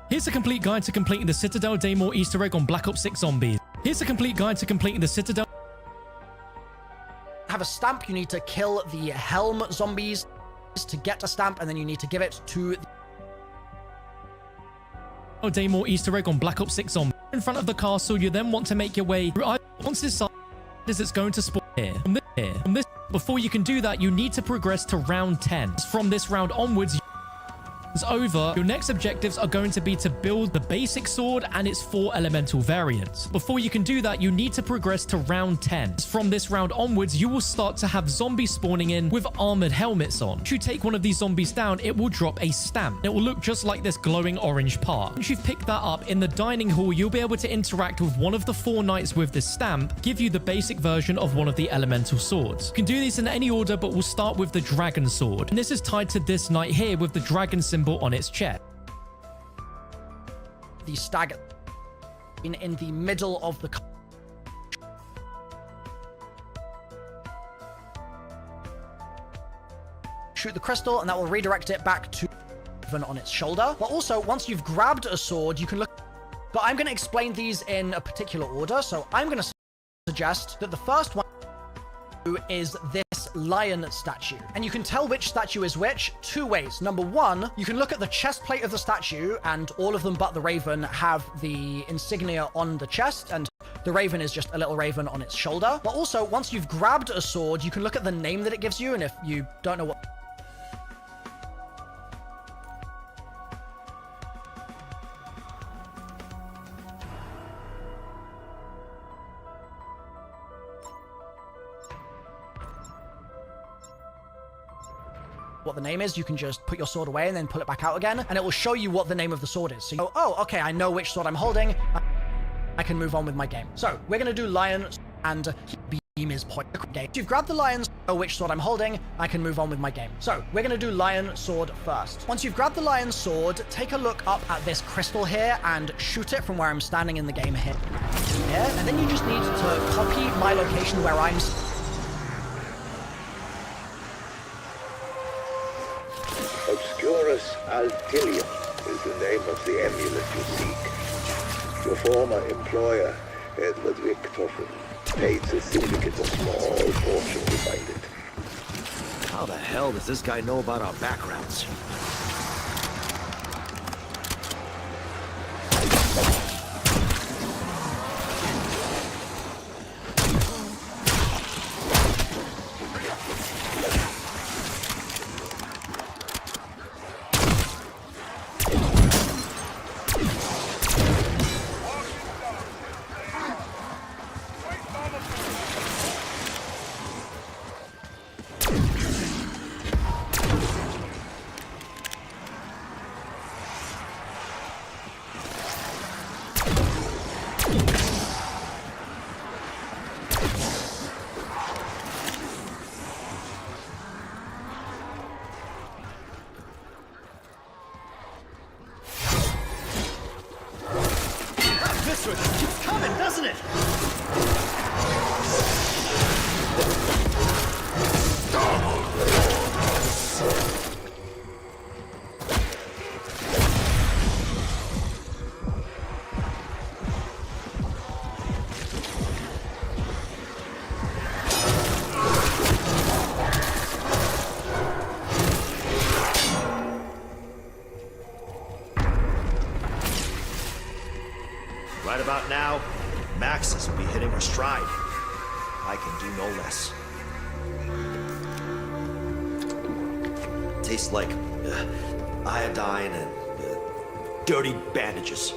Here's a complete guide to completing the Citadel Daymore Easter egg on Black Ops 6 Zombies. Here's a complete guide to completing the Citadel... Have a stamp, you need to kill the Helm zombies to get a stamp, and then you need to give it to the Daymore Easter egg on Black Ops 6 Zombies. In front of the castle, you then want to make your way through... Once this side is, it's going to spawn here. From this. Before you can do that, you need to progress to round 10. From this round onwards, over, your next objectives are going to be to build the basic sword and its 4 elemental variants. Before you can do that, you need to progress to round 10. From this round onwards, you will start to have zombies spawning in with armored helmets on. If you take one of these zombies down, it will drop a stamp. It will look just like this glowing orange part. Once you've picked that up, in the dining hall, you'll be able to interact with one of the 4 knights with this stamp, give you the basic version of one of the elemental swords. You can do these in any order, but we'll start with the dragon sword. And this is tied to this knight here with the dragon symbol on its chest. The stag in the middle of the shoot the crystal, and that will redirect it back to on its shoulder. But also, once you've grabbed a sword, you can look. But I'm going to explain these in a particular order, so I'm going to suggest that the first one is this lion statue, and you can tell which statue is which 2 ways. Number 1, you can look at the chest plate of the statue, and all of them but the raven have the insignia on the chest, and the raven is just a little raven on its shoulder. But also, once you've grabbed a sword, you can look at the name that it gives you, and if you don't know what the name is, you can just put your sword away and then pull it back out again, and it will show you what the name of the sword is. So you go, oh, okay, I know which sword I'm holding. I can move on with my game. So we're going to do lion and beam is point. If you've grabbed the lion, know which sword I'm holding, I can move on with my game. So we're going to do lion sword first. Once you've grabbed the lion sword, take a look up at this crystal here and shoot it from where I'm standing in the game here. And then you just need to copy my location where I'm Obscurus Altilium is the name of the amulet you seek. Your former employer, Edward Victorfen, paid the syndicate a small fortune to find it. How the hell does this guy know about our backgrounds? It keeps coming, doesn't it? Right about now, Maxis will be hitting her stride. I can do no less. Tastes like iodine and dirty bandages.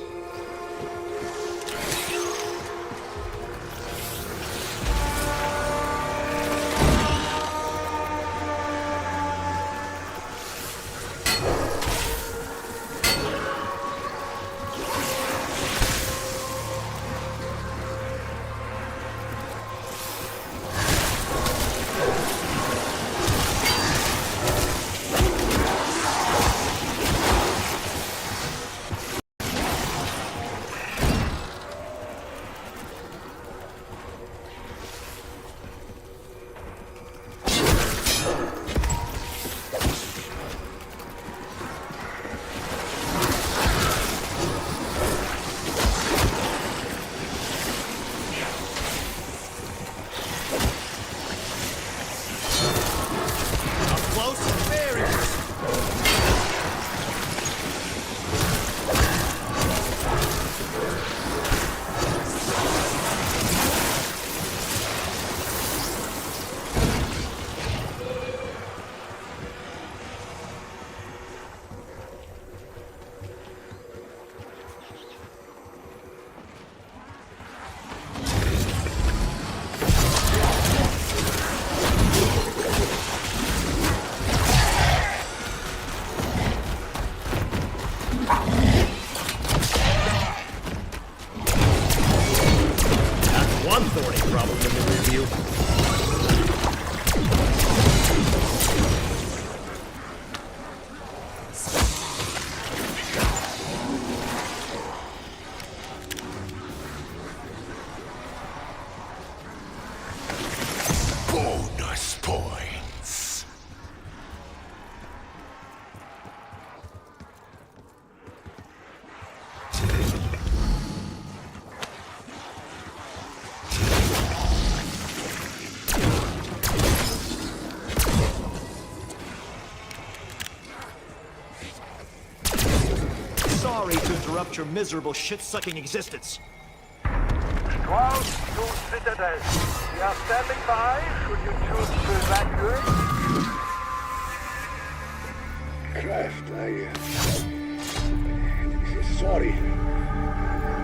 sorry to interrupt your miserable shit-sucking existence. Ground to Citadel. We are standing by. Should you choose to evacuate? Kraft, sorry.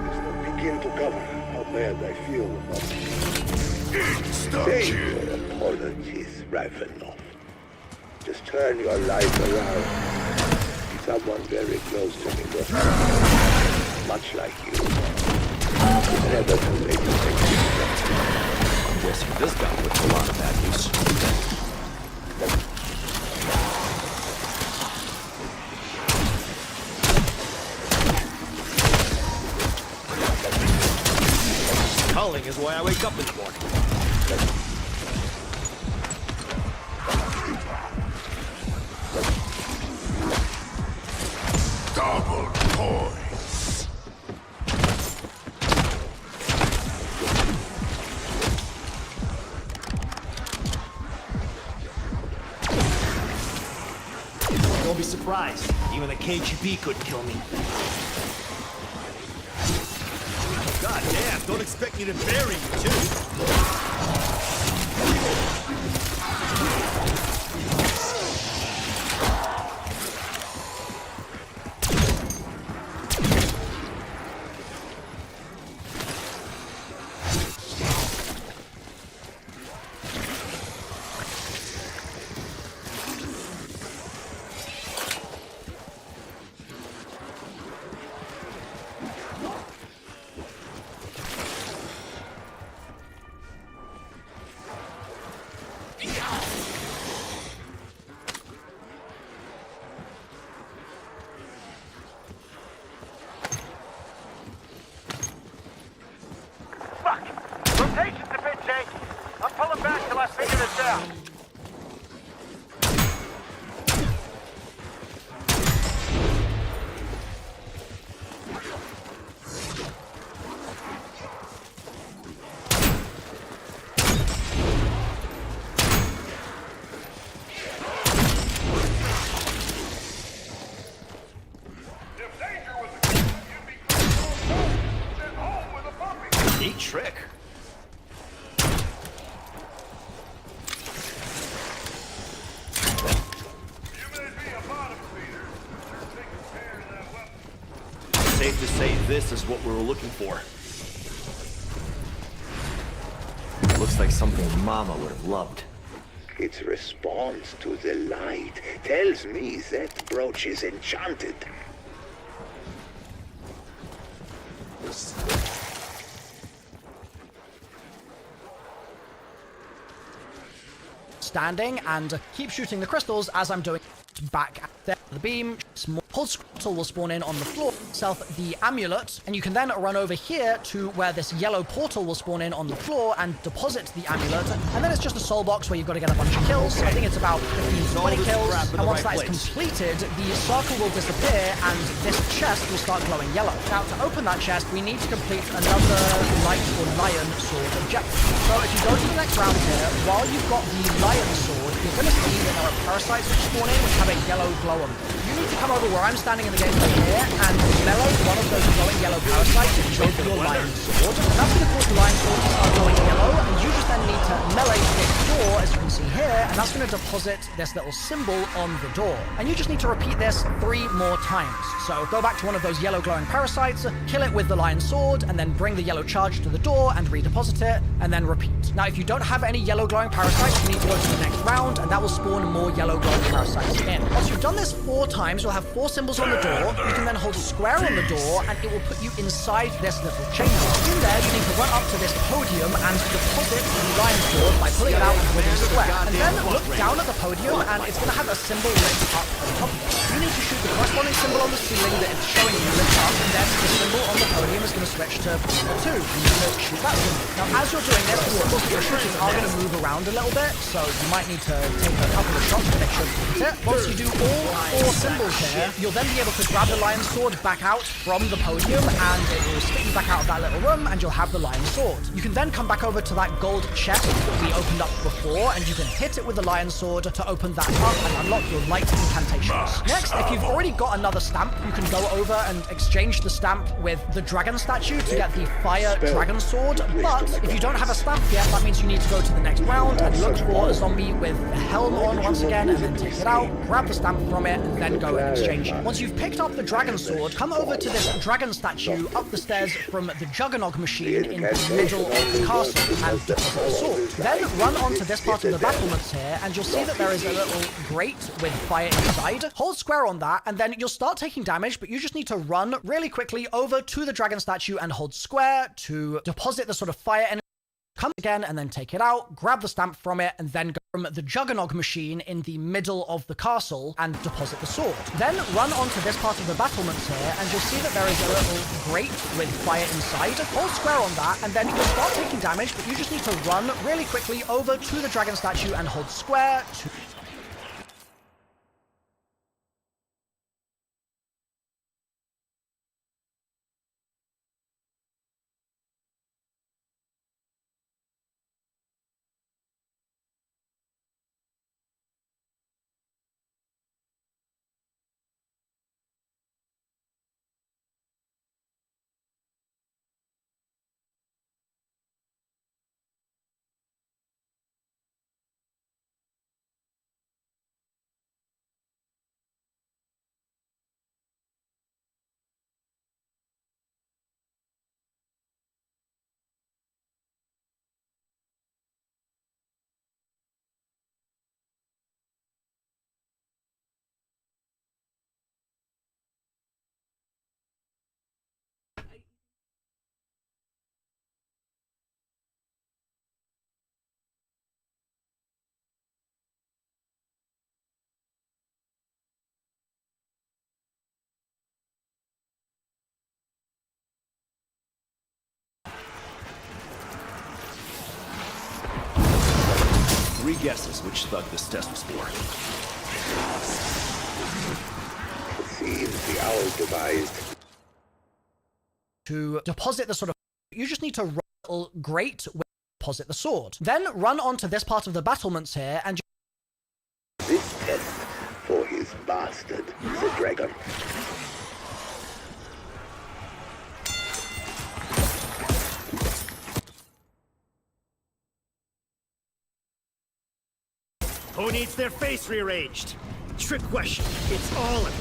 It's not begin to cover how bad I feel about Save your apologies, Ravenov. Just turn your life around. Someone very close to me was much like you. It's never too late to make things right. I'm guessing this guy puts a lot of bad use. Culling is why I wake up in the morning. Double points. Don't be surprised. Even the KGB couldn't kill me. God damn, don't expect me to bury you, too. Fuck! Rotation's a bit janky. I'm pulling back till I figure this out. If danger was a gun, you'd be sent home with a puppy. Neat trick. You may be a bottom feeder, but taking care of that weapon. Safe to say this is what we were looking for. Looks like something Mama would have loved. Its response to the light tells me that brooch is enchanted. Standing and keep shooting the crystals as I'm doing back at the beam. Hold scroll will spawn in on the floor itself the amulet, and you can then run over here to where this yellow portal will spawn in on the floor and deposit the amulet, and then it's just a soul box where you've got to get a bunch of kills. I think it's about 15 to 20 kills, and once that is completed, the circle will disappear and this chest will start glowing yellow. Now, to open that chest, we need to complete another light or lion sword objective. So if you go to the next round here, while you've got the lion sword, you're going to see that there are parasites which spawn in which have a yellow glow on them. You need to come over where I'm standing in the gameplay here and melee one of those glowing yellow parasites with your lion sword. And that's going to cause the lion sword to start glowing yellow, and you just then need to melee this door, as you can see here, and that's going to deposit this little symbol on the door. And you just need to repeat this 3 more times. So go back to one of those yellow glowing parasites, kill it with the lion sword, and then bring the yellow charge to the door and redeposit it, and then repeat. Now, if you don't have any yellow glowing parasites, you need to go to the next round, and that will spawn more yellow glowing parasites in. Once you've done this 4 times, you'll have 4 symbols on the door. You can then hold square on the door, and it will put you inside this little chamber. In there, you need to run up to this podium and deposit the lion sword by pulling it out and holding square. And then look down at the podium, and it's going to have a symbol lit up on top of it. You need to shoot the corresponding symbol on the ceiling that it's showing you lit up, and then the symbol on the podium is going to switch to number 2. You need to shoot that symbol. Now, as you're doing this, the symbols that you're shooting are going to move around a little bit, so you might need to take a couple of shots to make sure you hit it. Once you do all 4 symbols here, you'll then be able to grab the lion sword back out from the podium, and it will spit you back out of that little room, and you'll have the lion sword. You can then come back over to that gold chest that we opened up before, and you can hit it with the lion sword to open that up and unlock your light incantations. Next, if you've already got another stamp, you can go over and exchange exchange the stamp with the dragon statue to get the fire dragon sword. But if you don't have a stamp yet, that means you need to go to the next round and look for a zombie with a helm on once again, and then take it out, grab the stamp from it, and then go and exchange it. Once you've picked up the dragon sword, come over to this dragon statue up the stairs from the Juggernog machine in the middle of the castle and deposit the sword. Then run onto this part of the battlements here, and you'll see that there is a little grate with fire inside. Hold square on that, and then you'll start taking damage, but you just need to run really quickly over to the dragon statue and hold square to deposit the sort of fire energy. Come again and then take it out, grab the stamp from it, and then go from the Juggernog machine in the middle of the castle and deposit the sword. Then run onto this part of the battlements here, and you'll see that there is a little grate with fire inside. Hold square on that, and then you'll start taking damage, but you just need to run really quickly over to the dragon statue and hold square to... Three guesses which thug this test was for. It seems the owl devised to deposit the sort of... You just need to run a little grate with deposit the sword. Then run onto this part of the battlements here and... this test for his bastard, the dragon. Who needs their face rearranged? Trick question. It's all of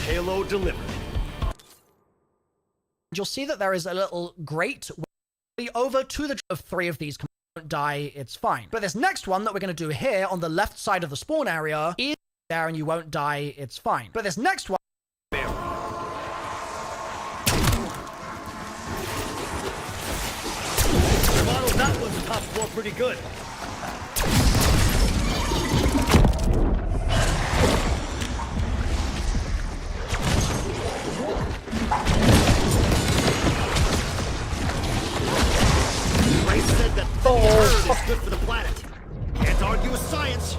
you. Payload delivered. You'll see that there is a little grate over to the of three of these. Don't die, it's fine. But this next one that we're going to do here on the left side of the spawn area is there and you won't die, it's fine. But this next one... Modeled that one's top floor pretty good. Ray said that the Earth is good for the planet. Can't argue with science.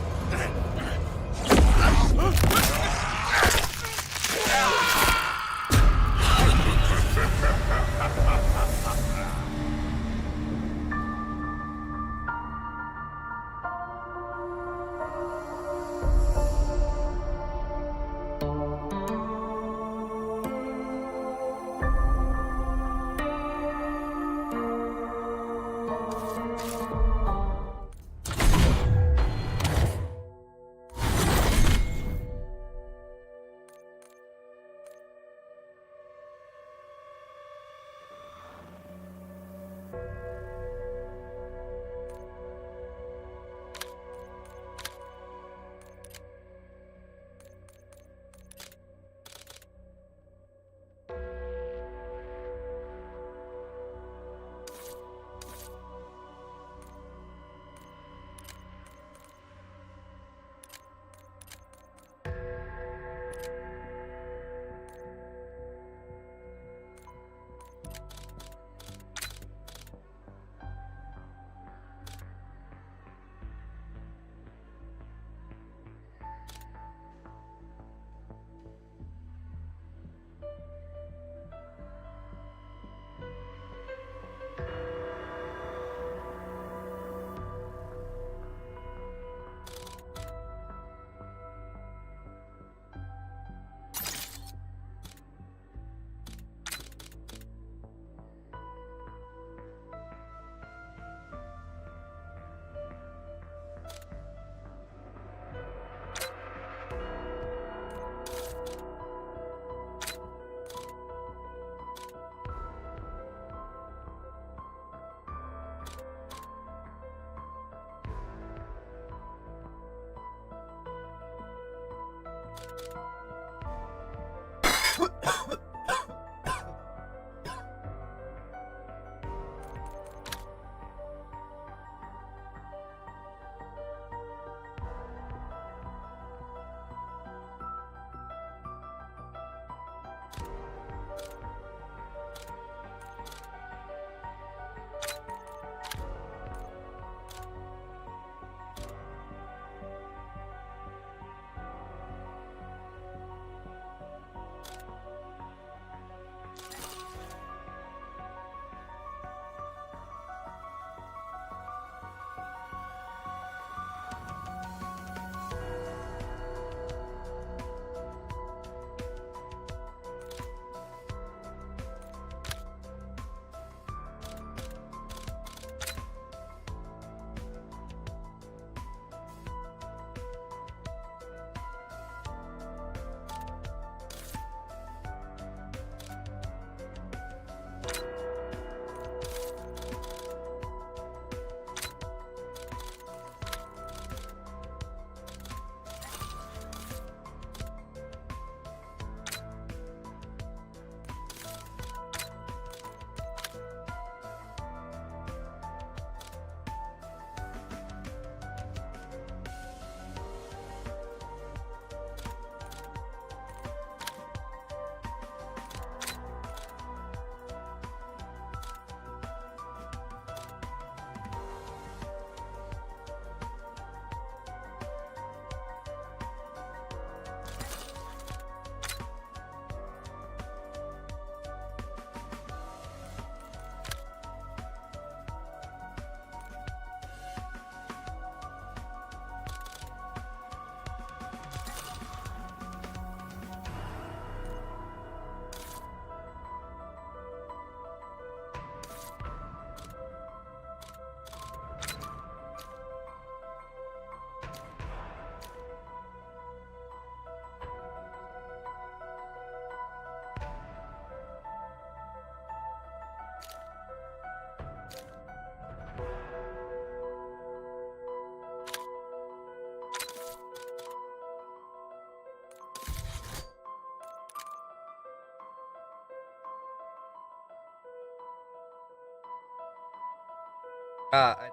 I think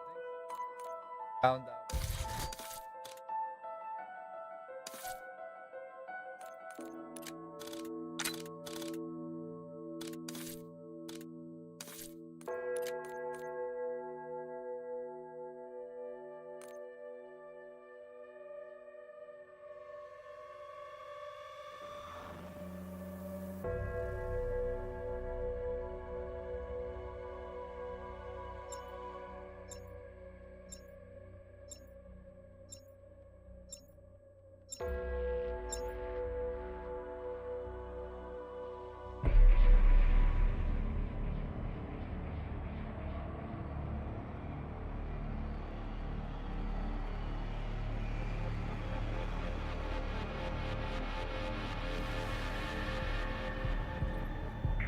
found out.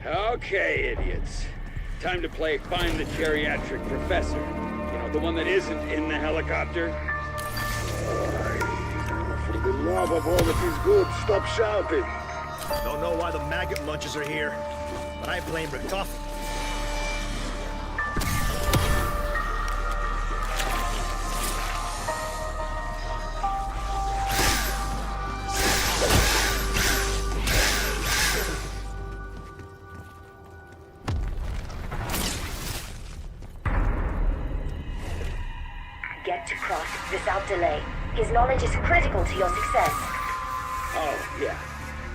Okay, idiots. Time to play Find the Geriatric Professor. You know, the one that isn't in the helicopter? For the love of all that is good, stop shouting. Don't know why the maggot munchers are here, but I blame Richtofen. Get to Cross without delay. His knowledge is critical to your success. Oh, yeah.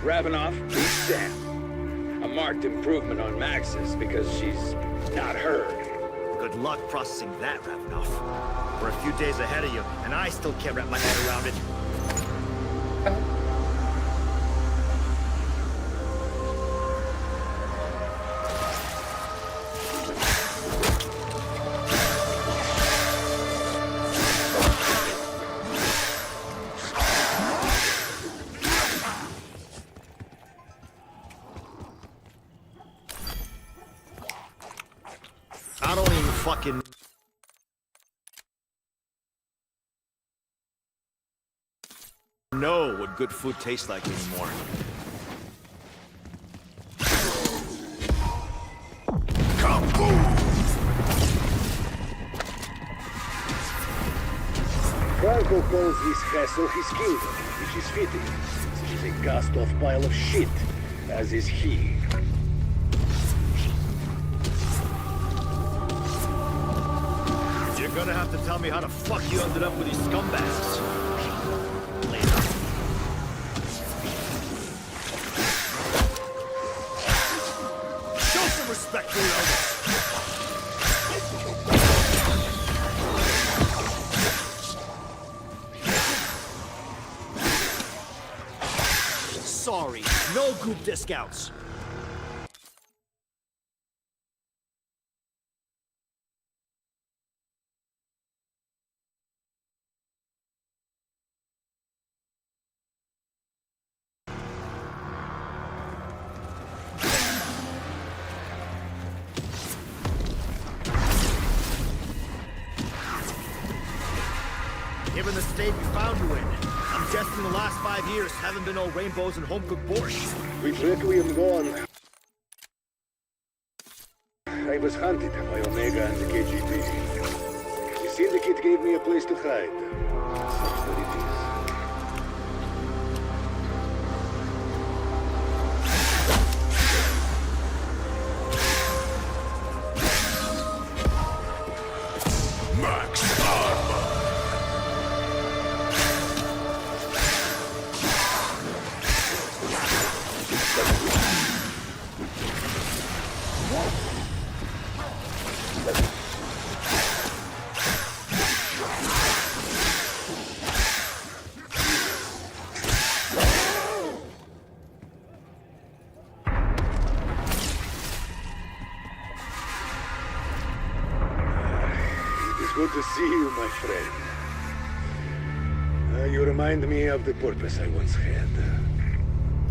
Ravenoff beats Sam. A marked improvement on Max's because she's not her. Good luck processing that, Ravenoff. We're a few days ahead of you, and I still can't wrap my head around it. I don't even fucking know what good food tastes like anymore. Franco calls this castle his kingdom, which is fitting, since it is a cast-off pile of shit, as is he. You're gonna have to tell me how the fuck you ended up with these scumbags. Later. Show some respect for your elders. Sorry, no group discounts. Given the state we found you in, I'm guessing the last 5 years haven't been all rainbows and home-cooked borscht. With Requiem gone, I was hunted by Omega and the KGB. The Syndicate gave me a place to hide. Such that it is. Good to see you, my friend. You remind me of the purpose I once had.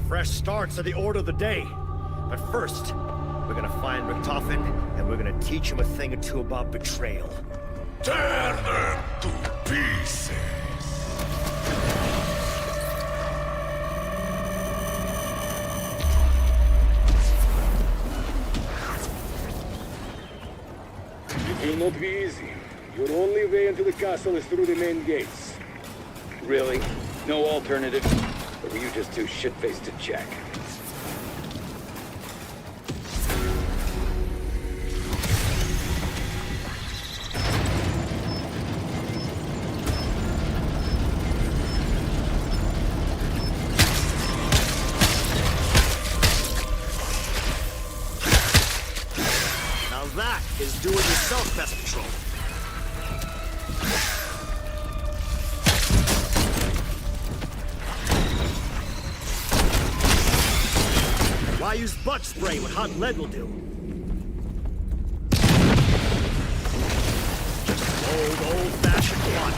Fresh starts are the order of the day. But first, we're gonna find Richtofen, and we're gonna teach him a thing or two about betrayal. Tear them to pieces. It will not be easy. Your only way into the castle is through the main gates. Really? No alternative? Or were you just too shit-faced to check? Now that is do-it-yourself pest control. Why use butt spray when hot lead will do? Just old-fashioned blood.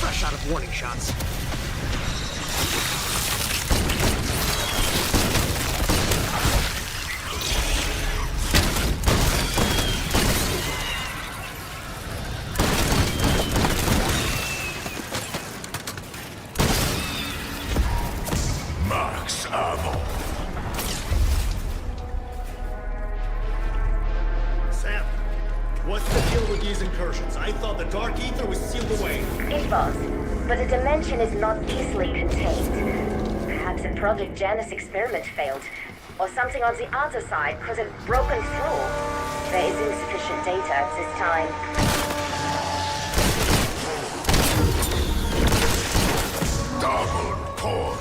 Fresh out of warning shots. Max ammo. Sam, what's the deal with these incursions? I thought the Dark Ether was sealed away. It was, but the dimension is not easily contained. Perhaps a Project Janus experiment failed, or something on the other side could have broken through. There is insufficient data at this time. Double points.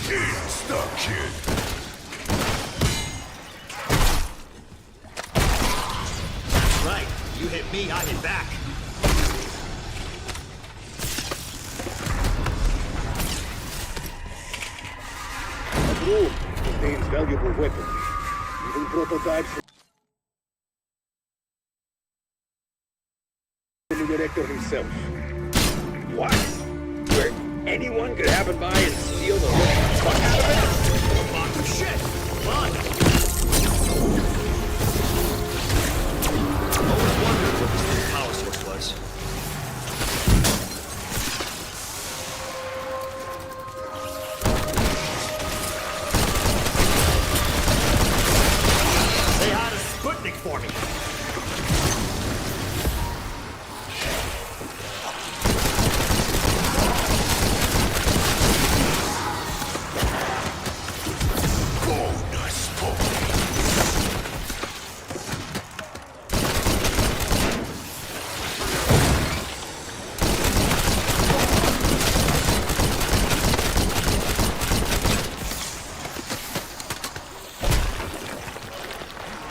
Insta kid. That's right. You hit me, I hit back. That room contains valuable weapons, even prototypes from the director himself. What? Where anyone could happen by and steal the living fuck out of it? Box of shit. Come on. Always wondered what this new power source was. They had a Sputnik for me. Bonus points.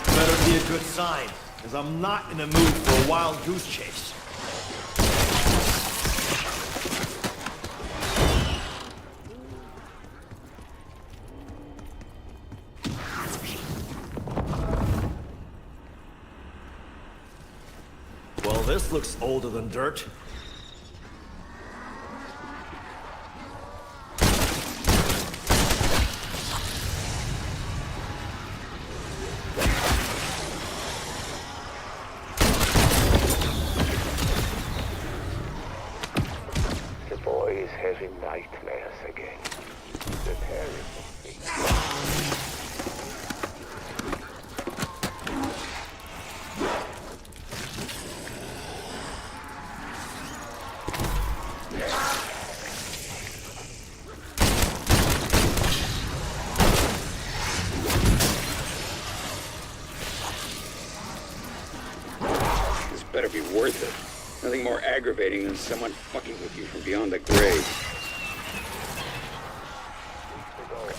Better be a good sign, because I'm not in the mood for a wild goose chase. Well, this looks older than dirt. The boy is having nightmares again. The terrible thing. This better be worth it. Nothing more aggravating than someone fucking with you from beyond the grave. Ago, I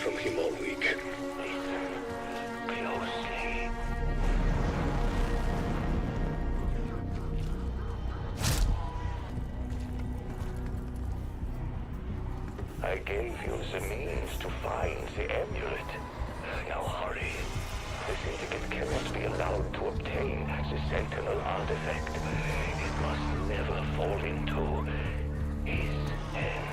from him all week. Closely. I gave you the means to find the amulet. Now hurry. The Syndicate cannot be allowed to obtain the Sentinel artifact. It must never fall into his hands.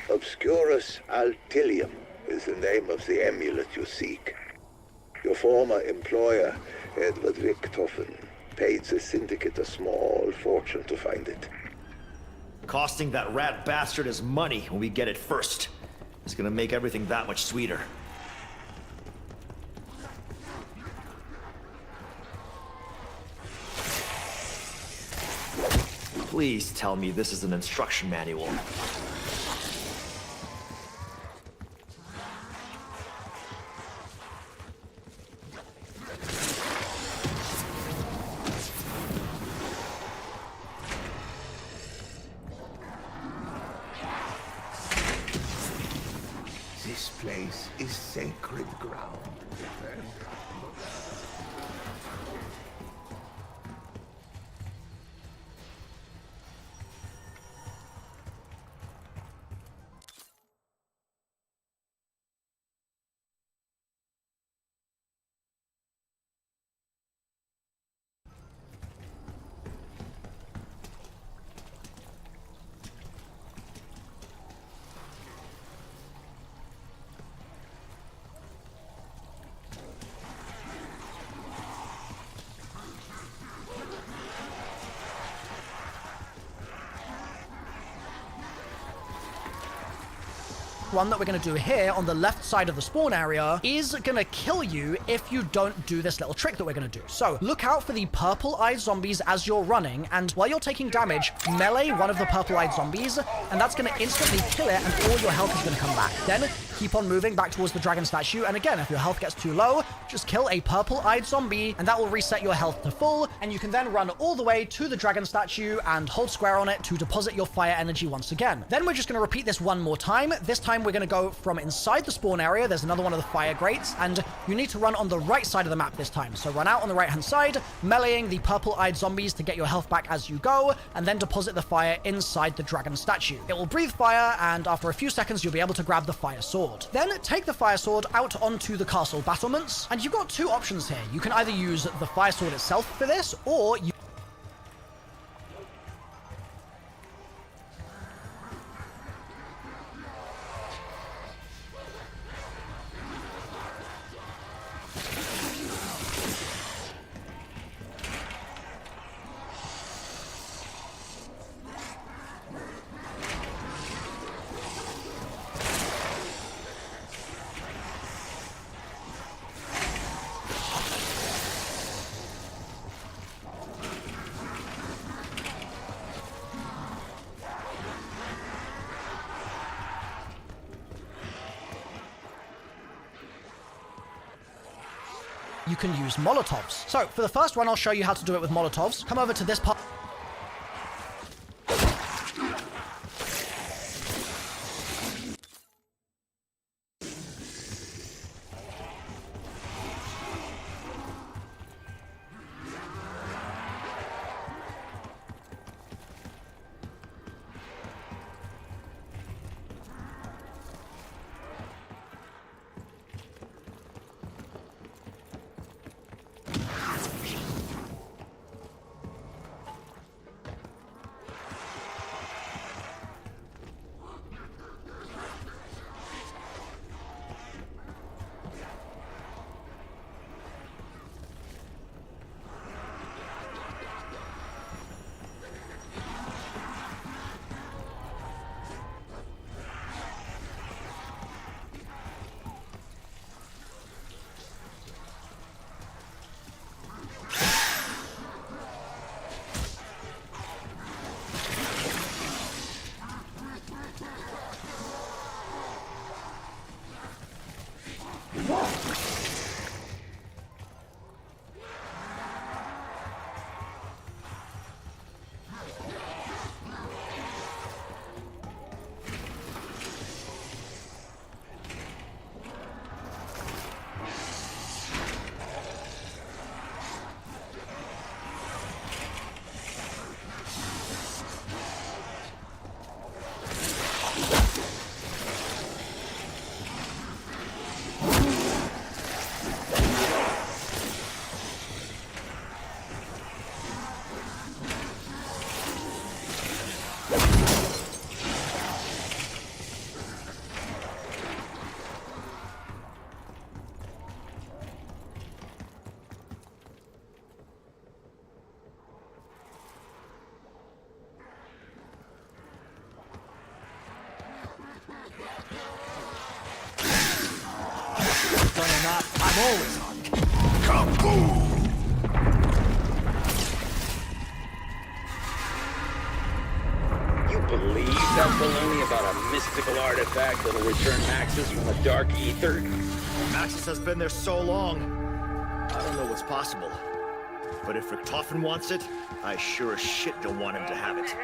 Obscurus Altilium is the name of the amulet you seek. Your former employer, Edward Richtofen, paid the Syndicate a small fortune to find it. Costing that rat bastard his money when we get it first. It's gonna make everything that much sweeter. Please tell me this is an instruction manual. This place is sacred ground. One that we're going to do here on the left side of the spawn area is going to kill you if you don't do this little trick that we're going to do. So look out for the purple-eyed zombies as you're running, and while you're taking damage, melee one of the purple-eyed zombies, and that's going to instantly kill it, and all your health is going to come back. Then keep on moving back towards the dragon statue, and again, if your health gets too low, just kill a purple-eyed zombie, and that will reset your health to full, and you can then run all the way to the dragon statue and hold square on it to deposit your fire energy once again. Then we're just going to repeat this one more time. This time we're going to go from inside the spawn area. There's another one of the fire grates, and you need to run on the right side of the map this time. So run out on the right-hand side, meleeing the purple-eyed zombies to get your health back as you go, and then deposit the fire inside the dragon statue. It will breathe fire, and after a few seconds, you'll be able to grab the fire sword. Then take the fire sword out onto the castle battlements, and you've got two options here. You can either use the fire sword itself for this, or you can use Molotovs. So for the first one, I'll show you how to do it with Molotovs. Come over to this part. Done or not, I'm always on. You believe that baloney about a mystical artifact that'll return Maxis from the dark ether? Maxis has been there so long. I don't know what's possible. But if Richtofen wants it, I sure as shit don't want him to have it.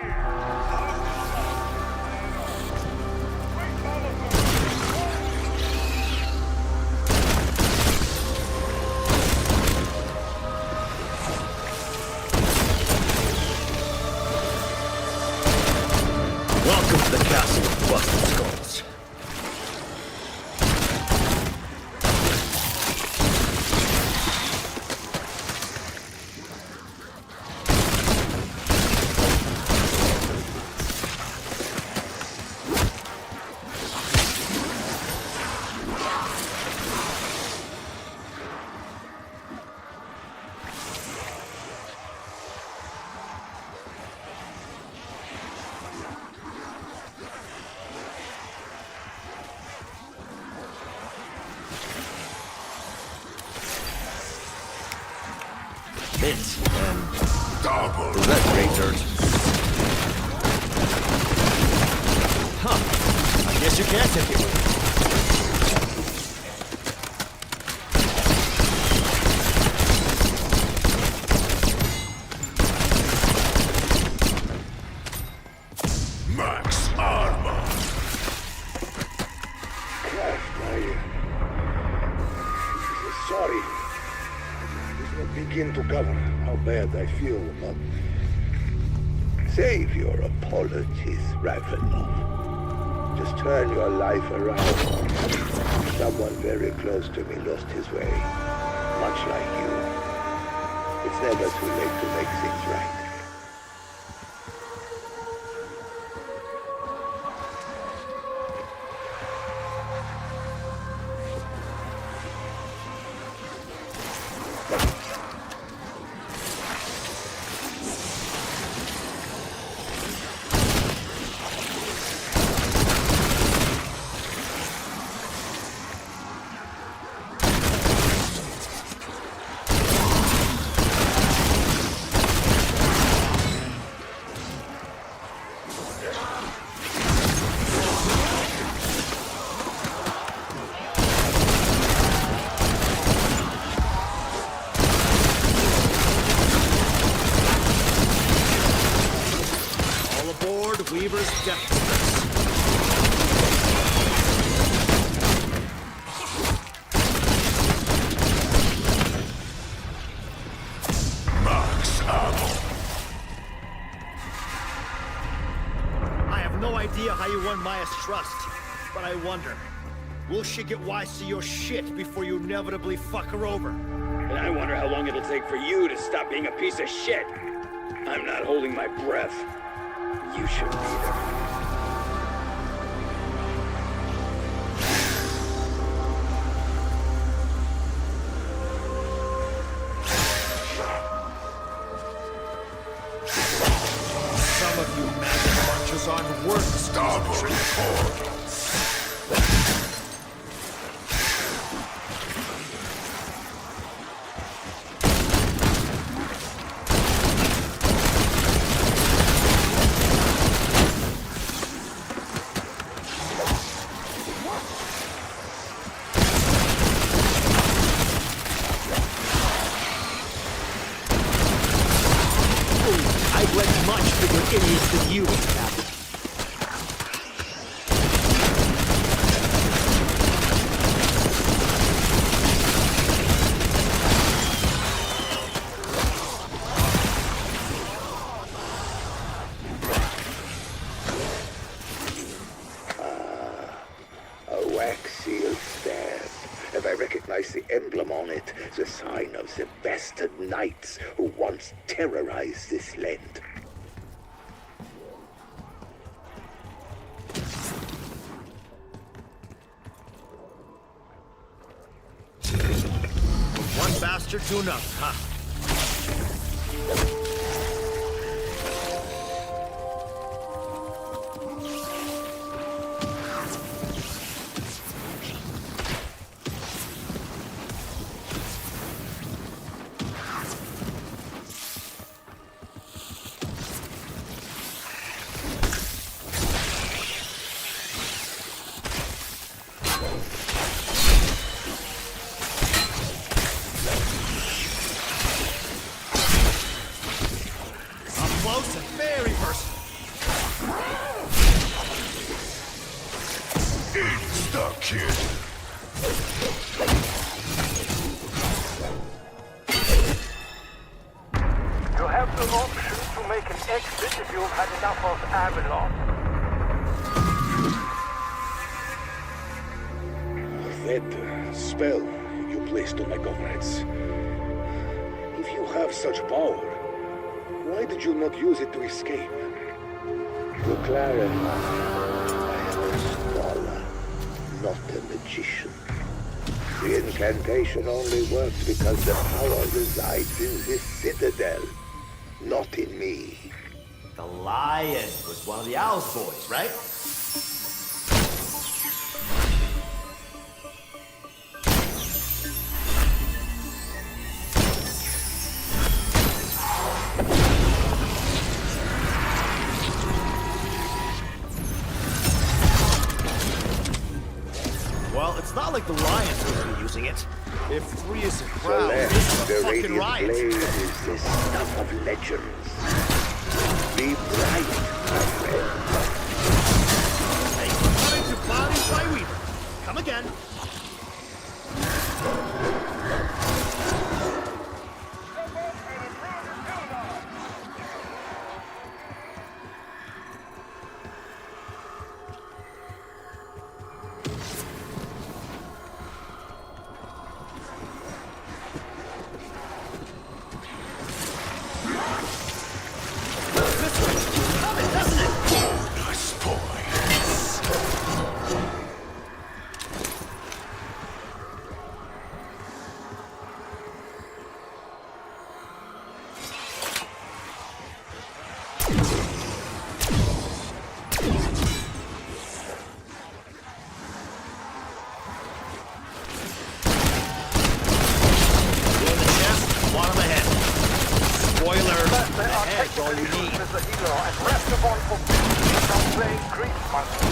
Welcome to the castle of Busted Skulls. Bits and double. Is that great dirt? Huh. I guess you can't take it with you. Max armor. Craft, sorry. Begin to cover how bad I feel, but save your apologies, Ravenloft. Just turn your life around. Someone very close to me lost his way, much like you. It's never too late to make things right. Weaver's Death. Max ammo. I have no idea how you won Maya's trust, but I wonder, will she get wise to your shit before you inevitably fuck her over? And I wonder how long it'll take for you to stop being a piece of shit. I'm not holding my breath. You shouldn't either. Some of you magic bunches aren't worth Double. I've led much bigger idiots than you, Captain. A wax-sealed staff. And I recognize the emblem on it, the sign of the bastard knights who once terrorized this land. One bastard to enough, huh? close and very personal. Stop, kid. You have the option to make an exit if you've had enough of Avalon. That spell you placed on my comrades. If you have such power, why did you not use it to escape? To clarify, I am a scholar, not a magician. The incantation only works because the power resides in this citadel, not in me. The lion was one of the Owl's boys, right? Well, it's not like the Lions are going to be using it. If 3 is a crowd, Celeste, this is a the fucking radiant riot. blade is the stuff of legends. Be bright, my friend. Hey, coming to Cloudy by Weaver. Come again. Nice boy. Two in the chest, one on the head. Spoiler, the head's all you need. As a hero and rest upon for some playing Greek monster.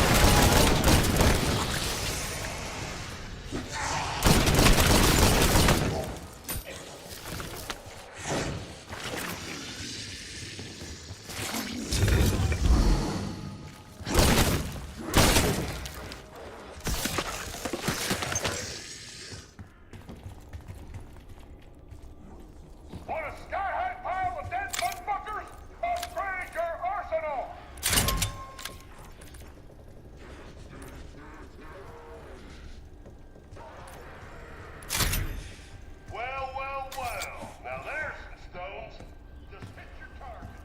Want a sky-high pile of dead motherfuckers? Upgrade your arsenal! Well, well, well. Now there's some stones. Just hit your targets.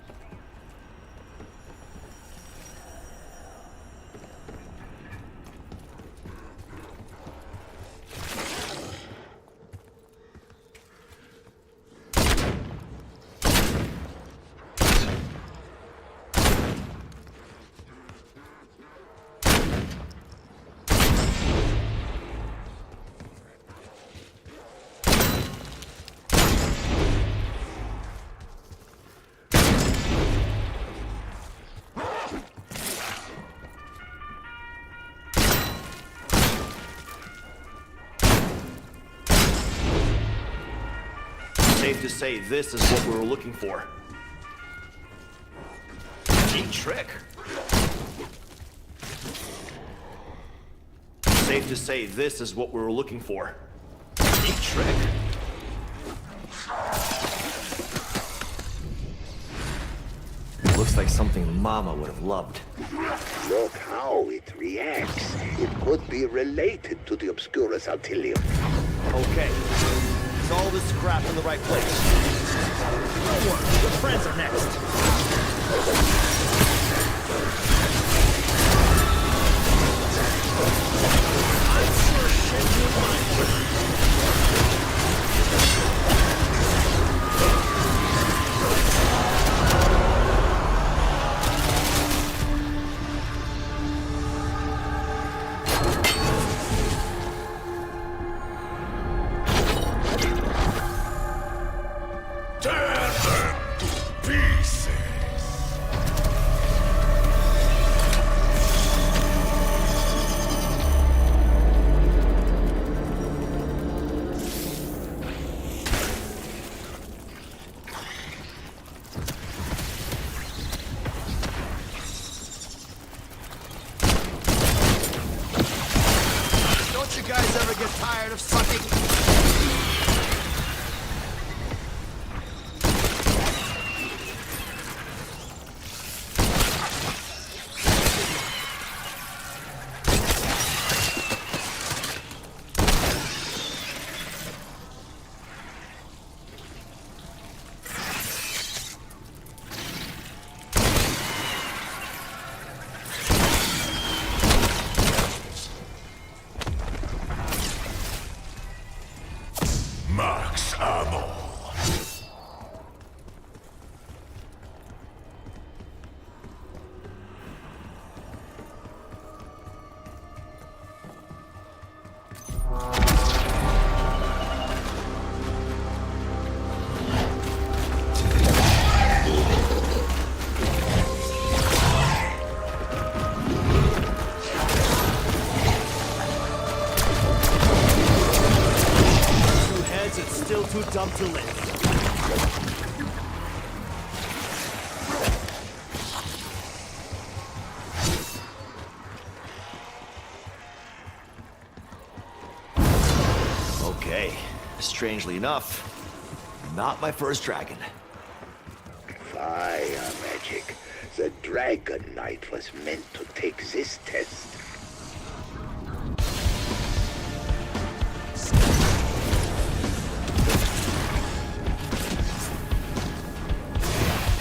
Safe to say this is what we were looking for. Neat trick. Safe to say this is what we were looking for. Neat trick. Looks like something Mama would have loved. Look how it reacts. It could be related to the Obscurus Altilium. Okay. Is all this crap in the right place? Don't worry, your friends are next. I'm sure shit will mind. Tear them to pieces! Max ammo. It's still too dumb to live. Okay, strangely enough, not my first dragon. Fire magic. The Dragon Knight was meant to take this test.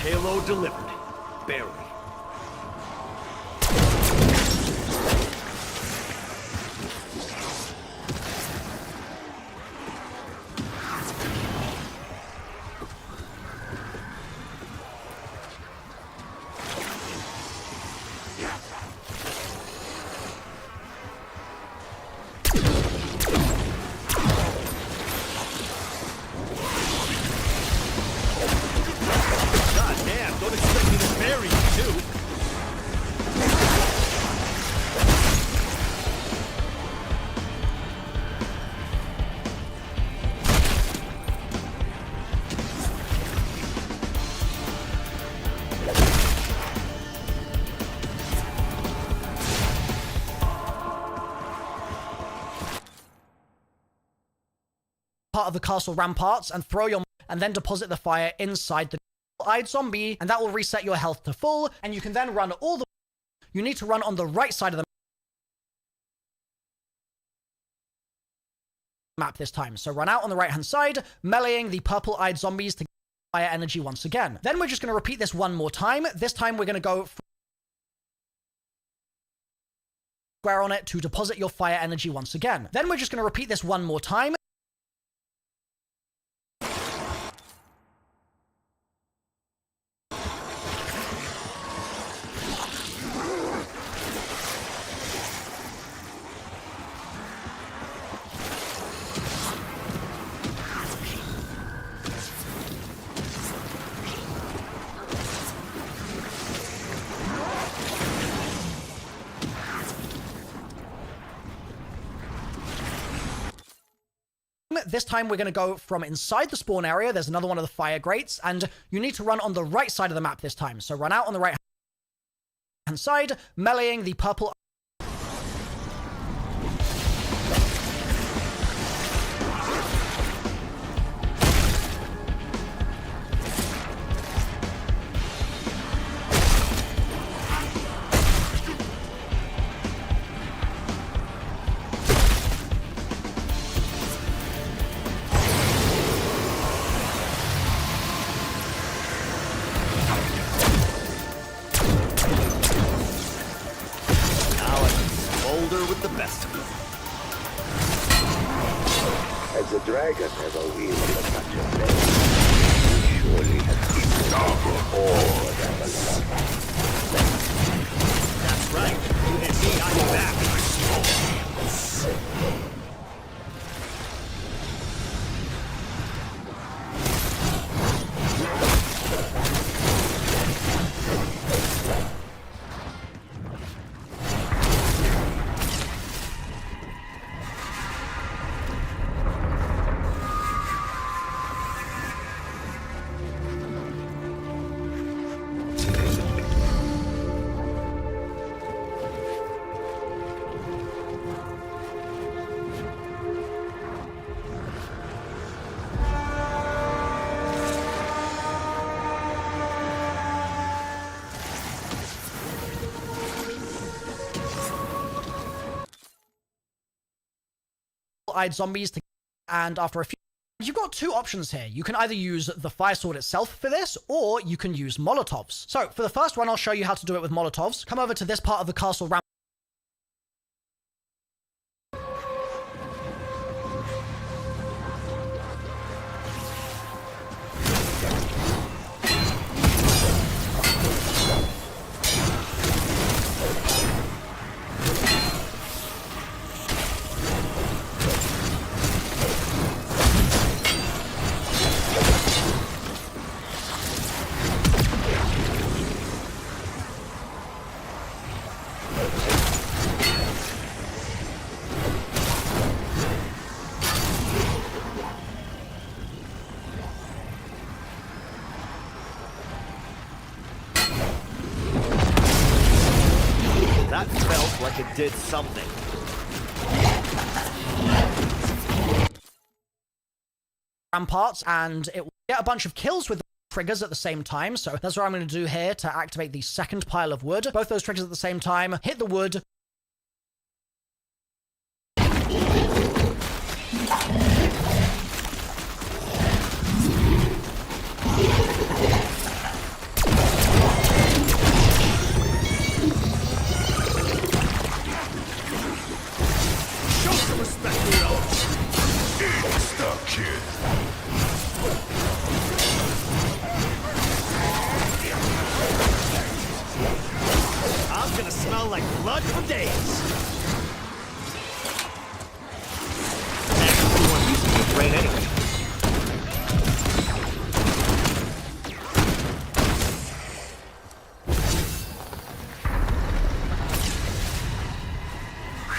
Payload delivered. Barely. Don't expect me to bury you, too. Part of the castle ramparts and throw your and then deposit the fire inside the eyed zombie, and that will reset your health to full, and you can then run all the... You need to run on the right side of the map this time. So run out on the right-hand side, meleeing the purple-eyed zombies to get fire energy once again. Then we're just going to repeat this one more time. This time we're going to go square on it to deposit your fire energy once again. Then we're just going to repeat this one more time. This time we're going to go from inside the spawn area. There's another one of the fire grates, and you need to run on the right side of the map this time. So run out on the right hand side, meleeing the purple... With the best of them. Has the dragon ever wielded such a blade? You surely have seen all that was That's right. You hit me, I'm back. eyed zombies to... And after a few... You've got two options here. You can either use the fire sword itself for this, or you can use Molotovs. So, for the first one, I'll show you how to do it with Molotovs. Come over to this part of the castle ramp. did something. Ramparts, and it will get a bunch of kills with triggers at the same time. So that's what I'm going to do here to activate the second pile of wood. Both those triggers at the same time. Hit the wood. Show some respect, Leo. Stuck, kid. I'm gonna smell like blood for days. Everyone uses your brain anyway.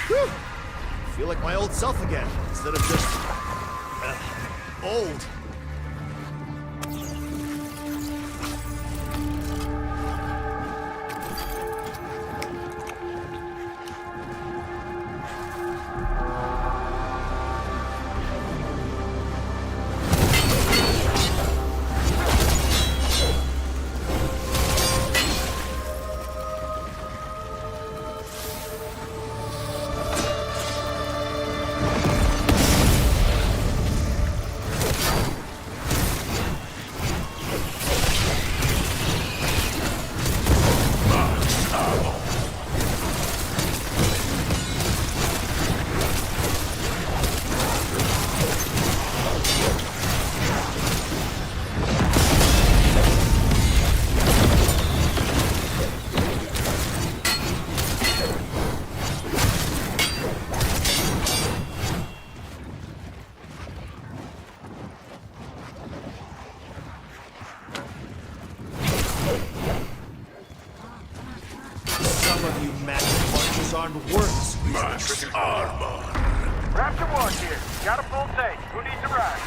Whew. Feel like my old self again, instead of just old. Some of you magic punches aren't worth Max Armor. Raptor 1 here. Got a full tank. Who needs a ride?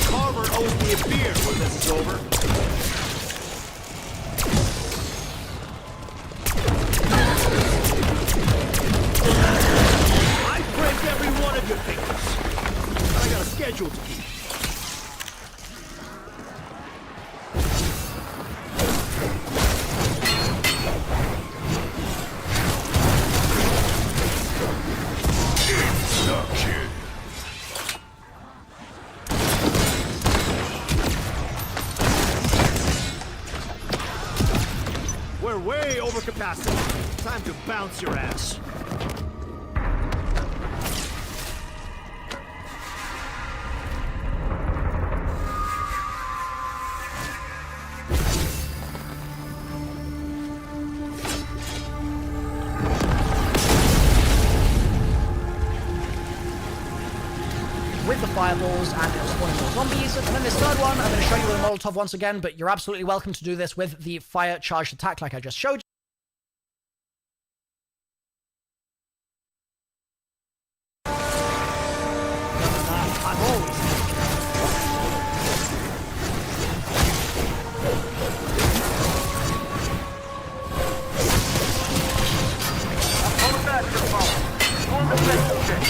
Carver owes me a beer when this is over. I break every one of your fingers. I got a schedule to keep. Stuck, kid. We're way over capacity. Time to bounce your ass. With the fireballs, and it'll spawn more zombies. And then this third one, I'm going to show you with a Molotov once again, but you're absolutely welcome to do this with the fire charged attack like I just showed you. I'm always. On the back, your phone. Form the second check.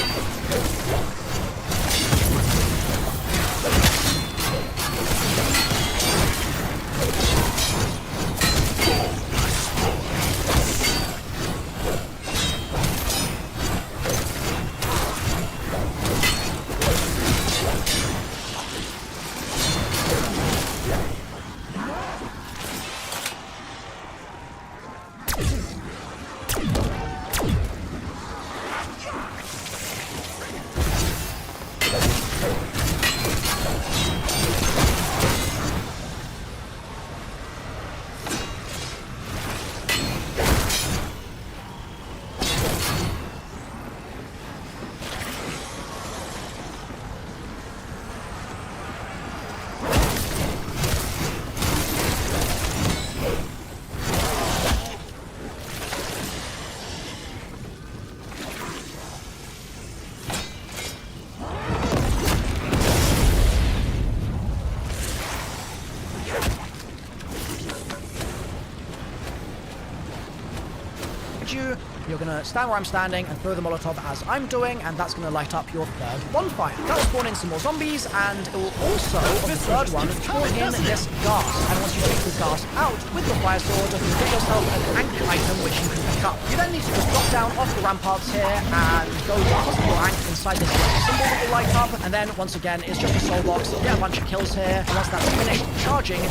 you. You're going to stand where I'm standing and throw the Molotov as I'm doing, and that's going to light up your third bonfire. That will spawn in some more zombies, and it will also, on the third one, spawn in this gas. And once you take the gas out with the fire sword, you get yourself an anchor item which you can pick up. You then need to just drop down off the ramparts here and go deposit your anchor inside this symbol that will light up, and then once again, it's just a soul box. You get a bunch of kills here, and once that's finished charging, your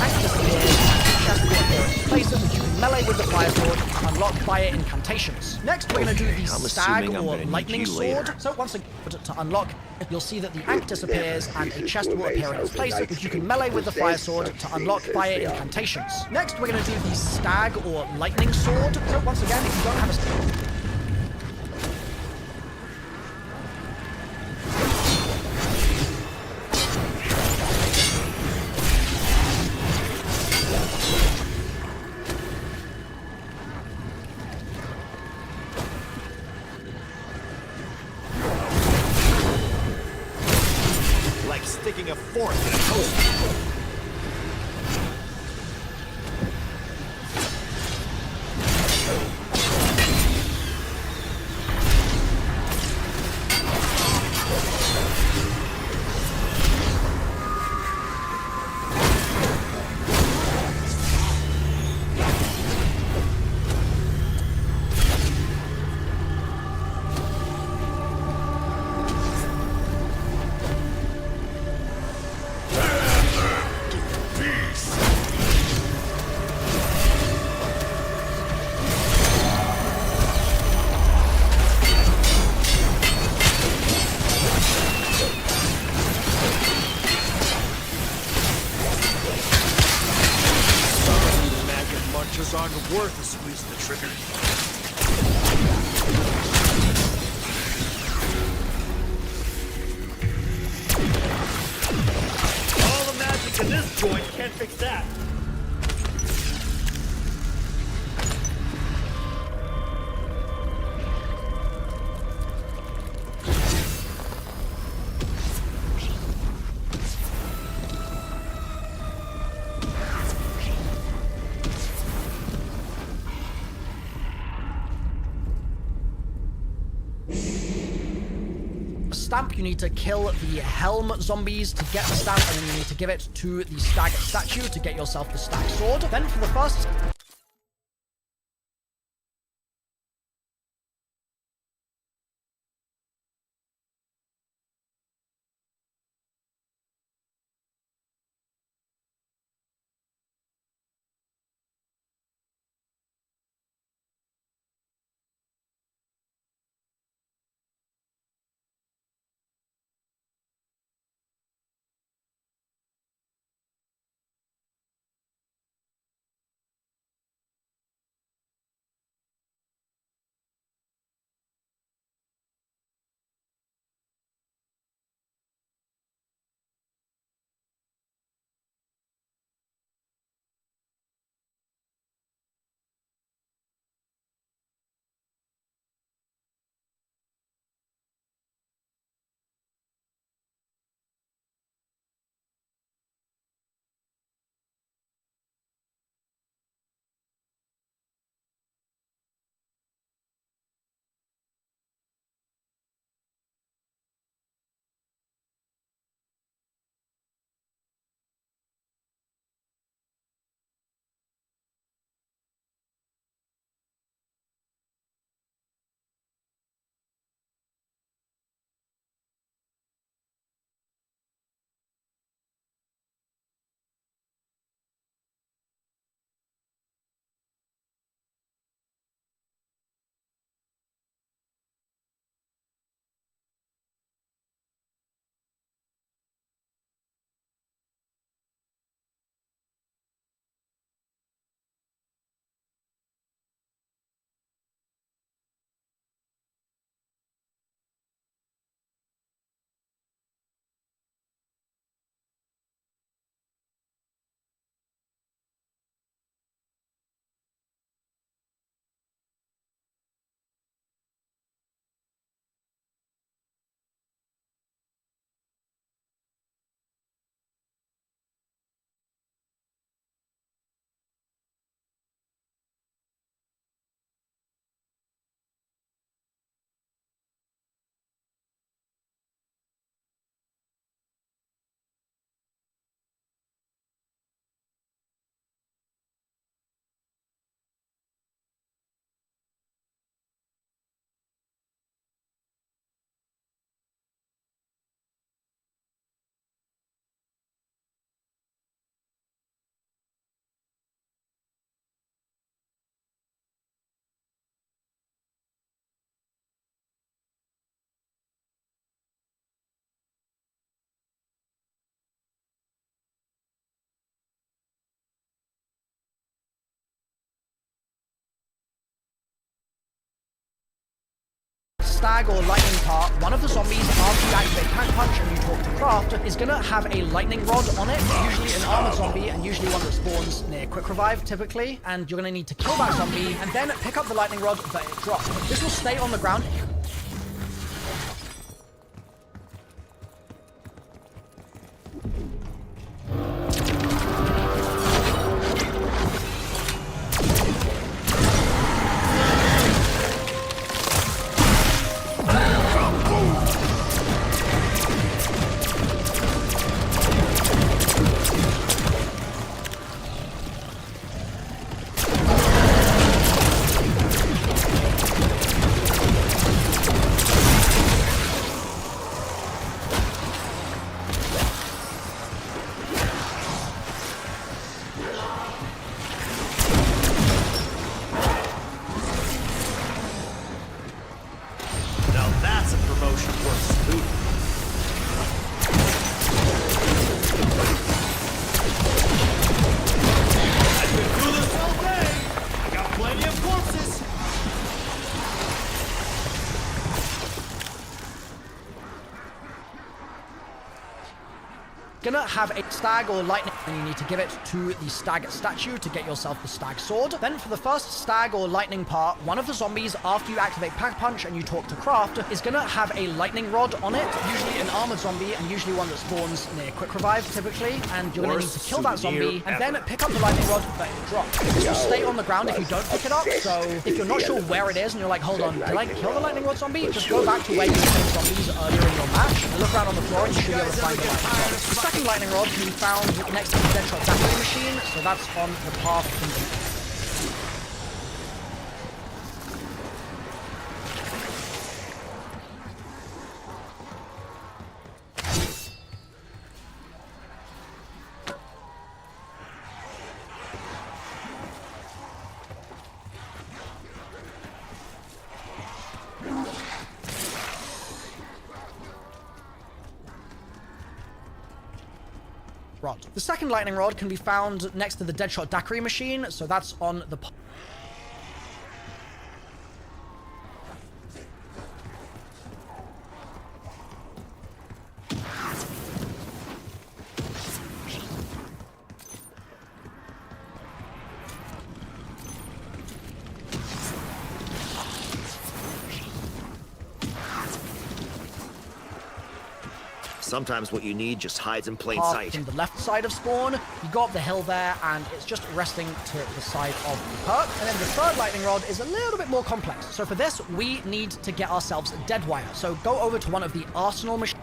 anchor disappears, and the chest will appear in place, which you can melee with the fire sword to unlock fire incantations. Next, we're going to do the stag or lightning sword. So once again, to unlock, you'll see that the anchor disappears and a chest will appear in its place, which you can melee with the fire sword to unlock fire incantations. Next, we're going to do the stag or lightning sword. So once again, if you don't have a like sticking a fork in a toaster. Munchers aren't worth a squeeze of the trigger. All the magic in this joint can't fix that. Stamp, you need to kill the helm zombies to get the stamp, and then you need to give it to the stag statue to get yourself the stag sword. Then for the first stag or lightning part, one of the zombies, after you activate Pack Punch and you talk to Craft, is gonna have a lightning rod on it, usually an armored zombie, and usually one that spawns near Quick Revive, typically. And you're gonna need to kill that zombie, and then pick up the lightning rod that it dropped. This will stay on the ground. Gonna have a stag or lightning, and you need to give it to the stag statue to get yourself the stag sword. Then for the first stag or lightning part, one of the zombies, after you activate Pack Punch and you talk to Craft, is gonna have a lightning rod on it, usually an armored zombie, and usually one that spawns near Quick Revive, typically. And you're gonna need to kill that zombie, and then pick up the lightning rod that it dropped. This will stay on the ground if you don't pick it up, so if you're not sure where it is and you're like, hold on, did I kill the lightning rod zombie? Just go back to where you killed zombies earlier in your match, and look around on the floor and you should be able to find the lightning rod. The second lightning rod can be found next to the Deadshot Daiquiri machine, so that's on the path from the... rod. The second lightning rod can be found next to the Deadshot Daiquiri machine, so that's on the... Sometimes what you need just hides in plain path sight. from the left side of spawn. You go up the hill there, and it's just resting to the side of the perk. And then the third lightning rod is a little bit more complex. So for this, we need to get ourselves dead wire. So go over to one of the arsenal machines.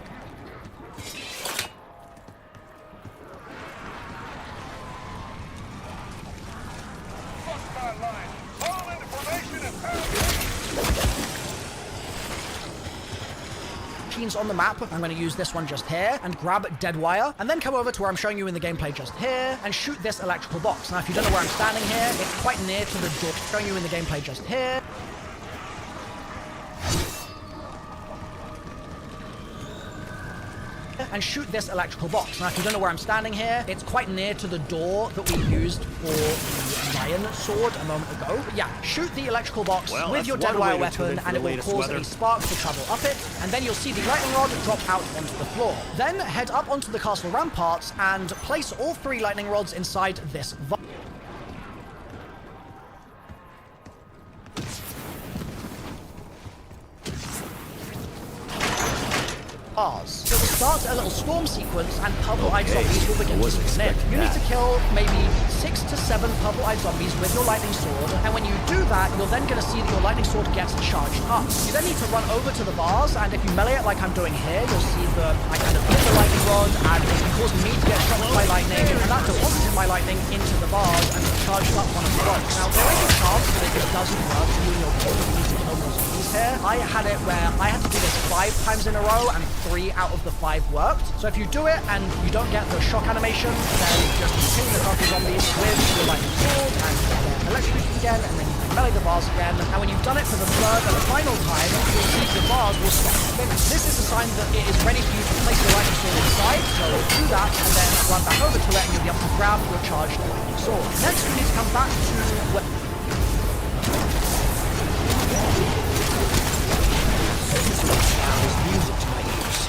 On the map. I'm going to use this one just here and grab dead wire, and then come over to where I'm showing you in the gameplay just here and shoot this electrical box. Now if you don't know where I'm standing here, it's quite near to the door. Showing you in the gameplay just here. And shoot this electrical box. Now if you don't know where I'm standing here, it's quite near to the door that we used for the lion sword a moment ago. But yeah, shoot the electrical box with your dead wire weapon, and it will cause a spark to travel up it, and then you'll see the lightning rod drop out onto the floor. Then head up onto the castle ramparts and place all 3 lightning rods inside this vault. So we'll start a little storm sequence, and purple-eyed zombies will begin to spawn in. You need to kill maybe 6 to 7 purple-eyed zombies with your lightning sword, and when you do that, you're then going to see that your lightning sword gets charged up. You then need to run over to the bars, and if you melee it like I'm doing here, you'll see that I kind of hit the lightning rod, and it can cause me to get shot by lightning, and that deposited my lightning into the bars and charged up one of the rods. Now, there is a chance that it just doesn't work for you and your kill. You need to kill more zombies here. I had it where I had to do this 5 times in a row, and 3 out of the 5 worked. So if you do it and you don't get the shock animation, then just continue to conquer zombies with your lightning sword and get electrocuted again, and then you can melee the bars again. And when you've done it for the 3rd and final time, you'll see the bars will stop spinning. This is a sign that it is ready for you to place your lightning sword inside. So do that, and then run back over to it, and you'll be able to grab your charged lightning sword. Next, we need to come back to Sound is music to my ears.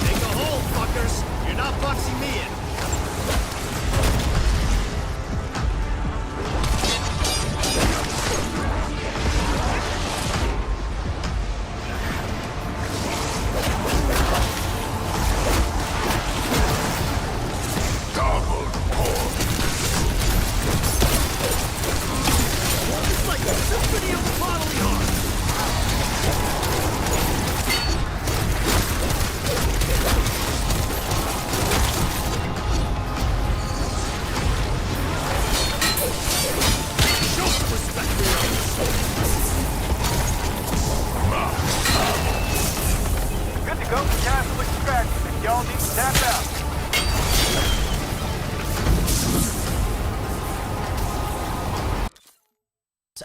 Take a hold, fuckers. You're not boxing me in. It's like a symphony of bodily harm. Show some respect for your elders. Good to go for castle extraction. Y'all need to tap out.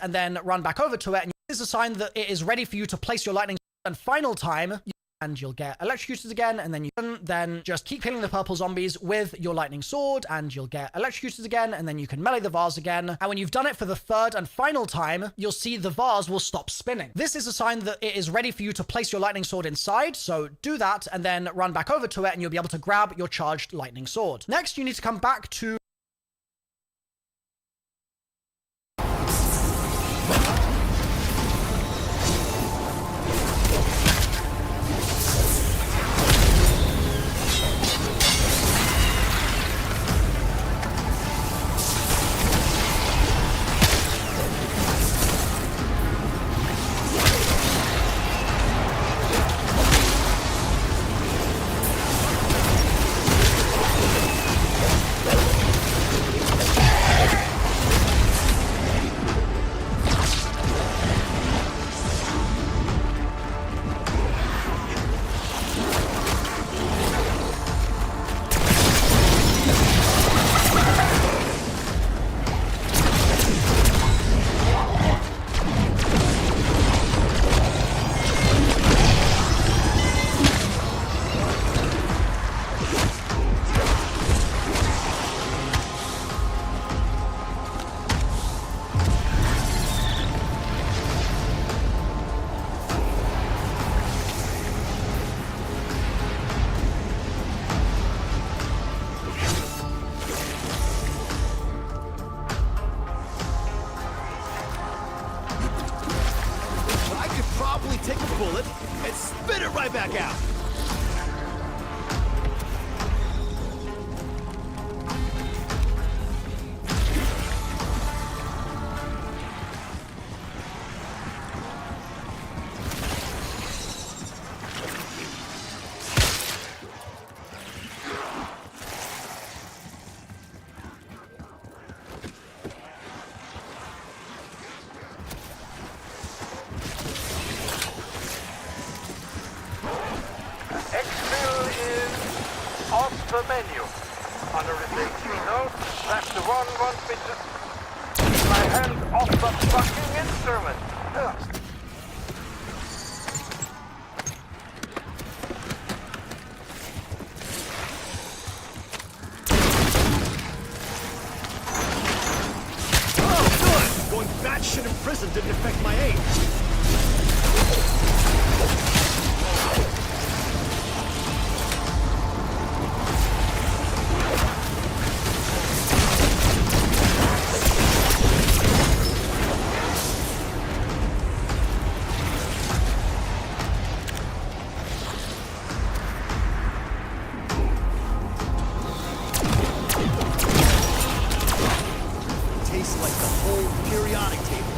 And then run back over to it, and this is a sign that it is ready for you to place your lightning and final time, and you'll get electrocuted again, and then you can then just keep killing the purple zombies with your lightning sword, and you'll get electrocuted again, and then you can melee the vase again. And when you've done it for the third and final time, you'll see the vase will stop spinning. This is a sign that it is ready for you to place your lightning sword inside, so do that, and then run back over to it, and you'll be able to grab your charged lightning sword. Next, you need to come back to take a bullet and spit it right back out. The menu. Under the note, that's the one wants me to... My hands off the fucking instrument. Ugh. Oh, good! Going batshit in prison didn't affect my aim. Like the whole periodic table.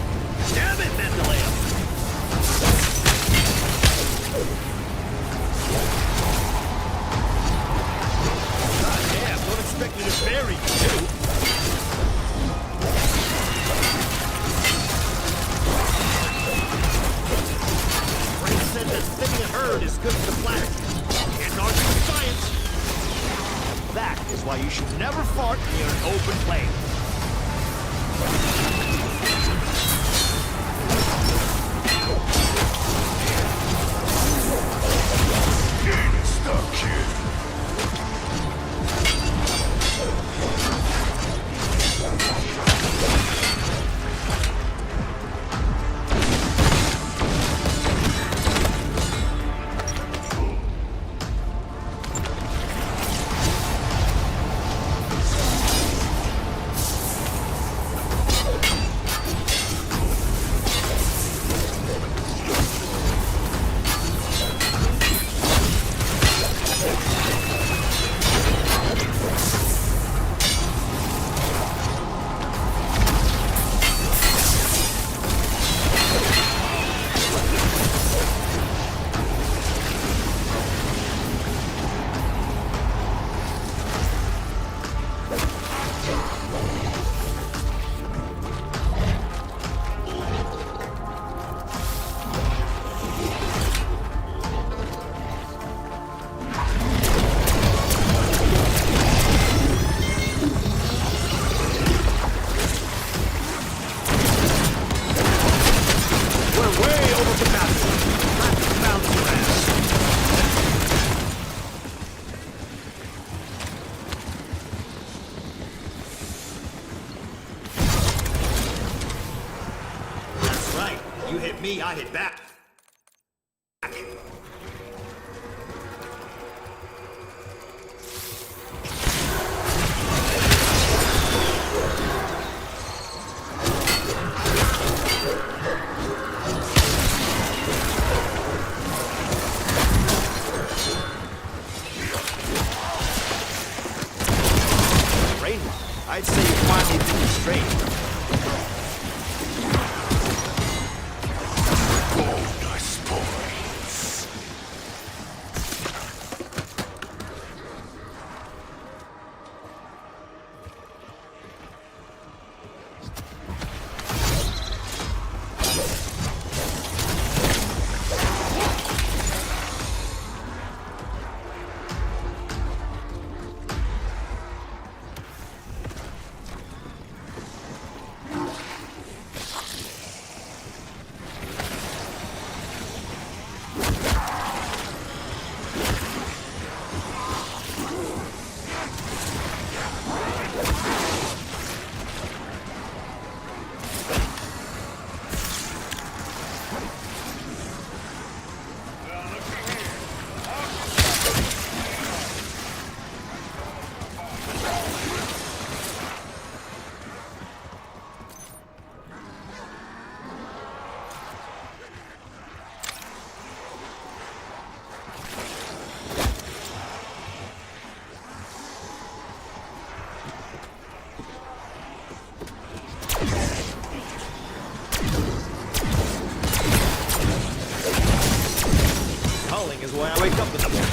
Damn it, Mendeleev! God damn, don't expect me to bury you, too. Frank said that thinning a herd is good for the planet. Can't argue with science. That is why you should never fart near an open flame. Getting stuck, kid. You hit me, I hit back. I'd say you finally did it straight. Is why I wake up in the morning.